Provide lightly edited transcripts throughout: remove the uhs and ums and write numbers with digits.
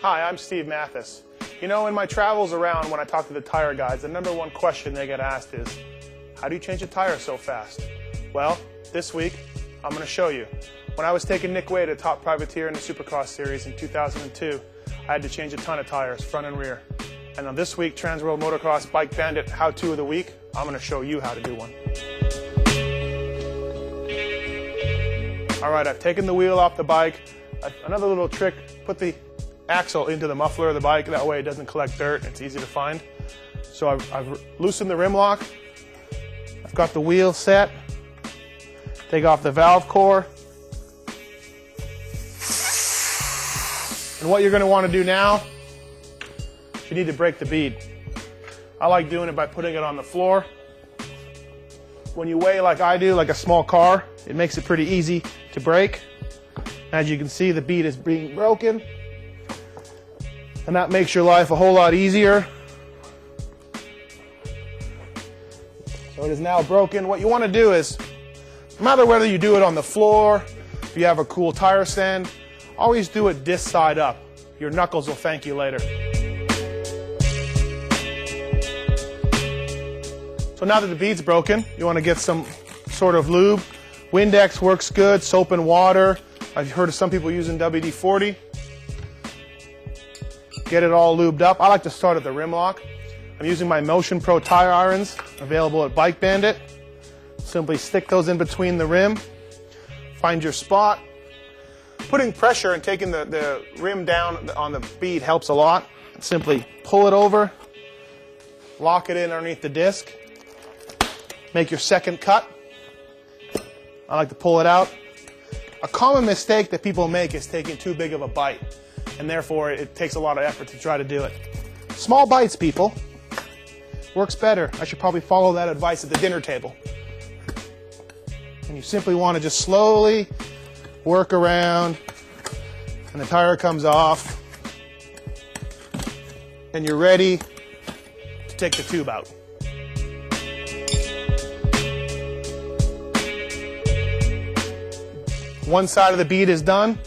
Hi, I'm Steve Mathis. You know, in my travels around when I talk to the tire guys, the number one question they get asked is, how do you change a tire so fast? Well, this week, I'm going to show you. When I was taking Nick Way to top privateer in the Supercross series in 2002, I had to change a ton of tires, front and rear. And on this week, Transworld Motocross Bike Bandit How-To of the Week, I'm going to show you how to do one. All right, I've taken the wheel off the bike. Another little trick, put the axle into the muffler of the bike, that way it doesn't collect dirt and it's easy to find. So I've loosened the rim lock, I've got the wheel set, take off the valve core, and what you're going to want to do now, you need to break the bead. I like doing it by putting it on the floor. When you weigh like I do, like a small car, it makes it pretty easy to break. As you can see, the bead is being broken, and that makes your life a whole lot easier. So it is now broken. What you want to do is, no matter whether you do it on the floor, if you have a cool tire stand, always do it this side up. Your knuckles will thank you later. So now that the bead's broken, you want to get some sort of lube. Windex works good, soap and water. I've heard of some people using WD-40. Get it all lubed up. I like to start at the rim lock. I'm using my Motion Pro tire irons, available at Bike Bandit. Simply stick those in between the rim. Find your spot. Putting pressure and taking the rim down on the bead helps a lot. Simply pull it over, lock it in underneath the disc. Make your second cut. I like to pull it out. A common mistake that people make is taking too big of a bite, and therefore it takes a lot of effort to try to do it. Small bites, people. Works better. I should probably follow that advice at the dinner table. And you simply want to just slowly work around, and the tire comes off, and you're ready to take the tube out. One side of the bead is done.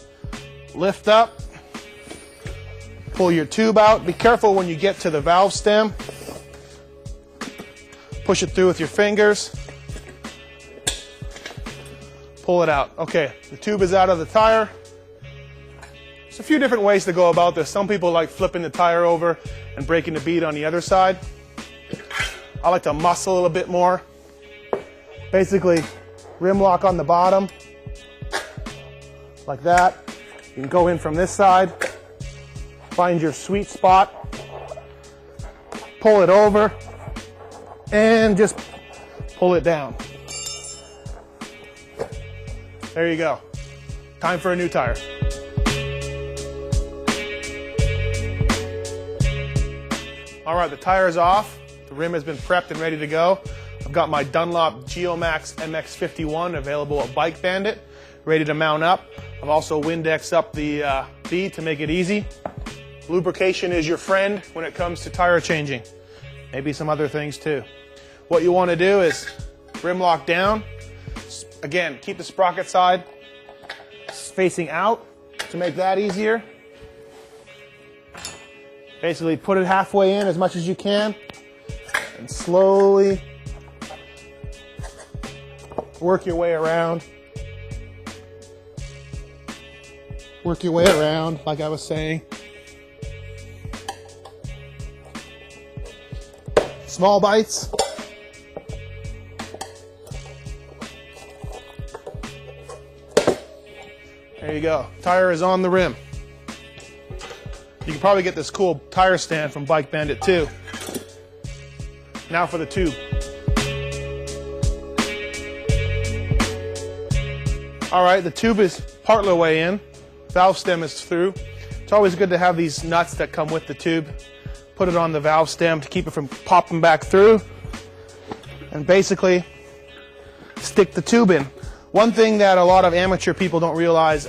Lift up, pull your tube out. Be careful when you get to the valve stem. Push it through with your fingers. Pull it out. Okay, the tube is out of the tire. There's a few different ways to go about this. Some people like flipping the tire over and breaking the bead on the other side. I like to muscle a little bit more. Basically, rim lock on the bottom. Like that. You can go in from this side, find your sweet spot, pull it over, and just pull it down. There you go. Time for a new tire. All right, the tire is off. The rim has been prepped and ready to go. I've got my Dunlop Geomax MX51 available at Bike Bandit, ready to mount up. I've also Windexed up the bead to make it easy. Lubrication is your friend when it comes to tire changing. Maybe some other things too. What you want to do is rim lock down. Again, keep the sprocket side facing out to make that easier. Basically put it halfway in as much as you can and slowly work your way around. Work your way around, like I was saying. Small bites. There you go. Tire is on the rim. You can probably get this cool tire stand from Bike Bandit too. Now for the tube. All right, the tube is partly way in. Valve stem is through. It's always good to have these nuts that come with the tube. Put it on the valve stem to keep it from popping back through. And basically stick the tube in. One thing that a lot of amateur people don't realize,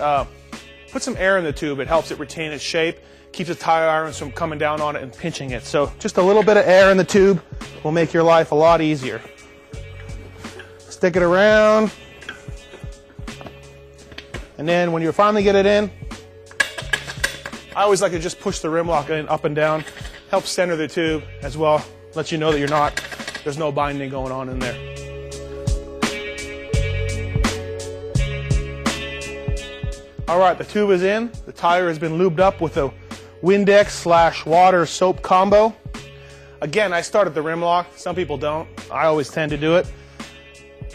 put some air in the tube. It helps it retain its shape, keeps the tire irons from coming down on it and pinching it. So just a little bit of air in the tube will make your life a lot easier. Stick it around. And then when you finally get it in, I always like to just push the rim lock in up and down, helps center the tube as well, lets you know that there's no binding going on in there. All right, the tube is in. The tire has been lubed up with a Windex/water soap combo. Again, I started the rim lock. Some people don't. I always tend to do it.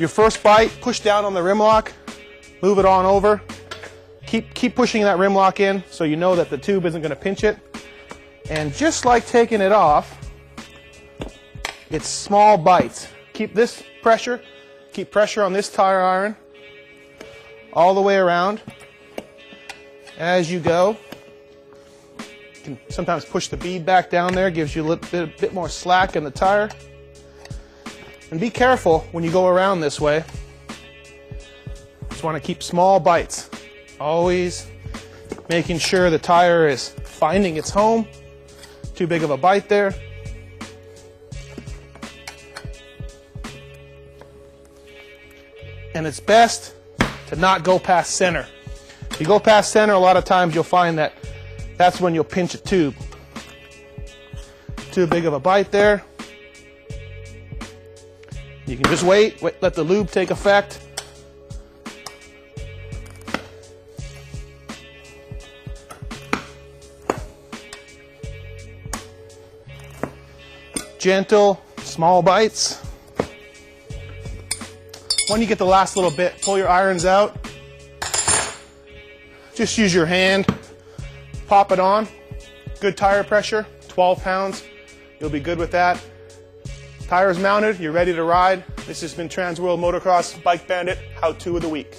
Your first bite, push down on the rim lock, move it on over. Keep pushing that rim lock in so you know that the tube isn't going to pinch it. And just like taking it off, it's small bites. Keep this pressure, keep pressure on this tire iron all the way around as you go. You can sometimes push the bead back down there, gives you a bit more slack in the tire. And be careful when you go around this way. Just want to keep small bites. Always making sure the tire is finding its home. Too big of a bite there. And it's best to not go past center. If you go past center, a lot of times you'll find that that's when you'll pinch a tube. Too big of a bite there. You can just wait, let the lube take effect. Gentle, small bites. When you get the last little bit, pull your irons out. Just use your hand, pop it on. Good tire pressure, 12 pounds. You'll be good with that. Tires mounted, you're ready to ride. This has been Transworld Motocross Bike Bandit How-To of the Week.